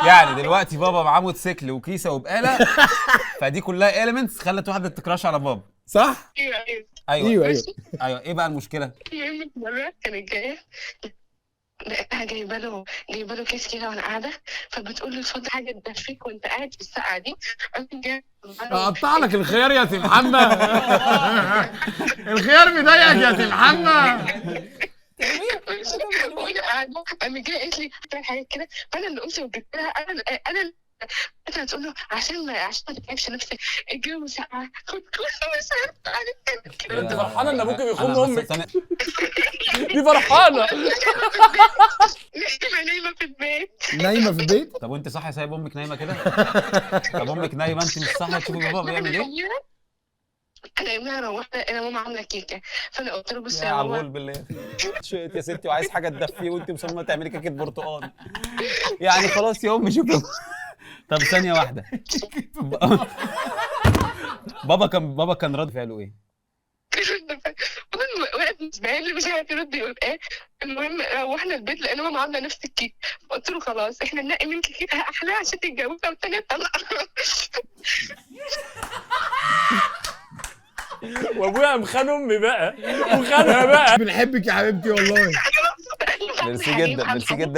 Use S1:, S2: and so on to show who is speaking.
S1: يعني دلوقتي بابا معاه موتوسيكل وكيسه وبقاله، فدي كلها اليمنتس خلت واحده تكراش على بابا.
S2: صح؟
S3: ايوه ايوه
S1: ايوه
S2: ايوه.
S1: ايوه، ايه بقى المشكله؟
S3: المهم في مرة كانت جاية لقيتها جايبه له كيس كده وانا قاعده، فبتقول له اتفضل حاجه تدفيك وانت قاعد في السقعه دي. قلت جايه
S2: اقطع لك الخيار يا سي محمد. الخيار مضايقك يا سي محمد.
S3: وانا قاعده قامت جايه قالت لي هات حاجات كده، فانا اللي قمت وجبت لها. انا انت هتقول له عشان ما تتعبش نفسك، الجو ساقعه خد كوسه وساعه كده.
S4: انت فرحانه ان ابوك بيخون
S1: أنا بس
S4: امك؟
S1: ثانية.
S4: دي فرحانه.
S3: نايمه في البيت.
S2: نايمه في البيت؟
S1: طب وانت صاحيه سايب امك نايمه كده؟ طب امك نايمه انت مش صاحيه تشوفي بابا بيعمل ايه؟
S3: انا يومها روحنا انا ماما عامله كيكه، فانا قلت له بص
S1: يا
S3: يا
S1: عبول
S3: ماما
S1: بالله، شئت يا ستي وعايز حاجه تدفيه وانت مصممه تعملي كيكه برتقال، يعني خلاص يا امي شوفي. طب ثانيه واحده، بابا كان رد فعله ايه؟
S3: واقف مزبال مش عارف يرد يقول ايه. المهم روحنا البيت لقينا ماما عامله نفس الكيك، قلت له خلاص احنا ننقي منك كيكه احلى عشان تتجوزها والتانيه تطلع.
S4: وابويا مخان امي بقى وخانها بقى.
S2: بنحبك يا حبيبتي والله.
S1: ميرسي جدا، ميرسي جدا.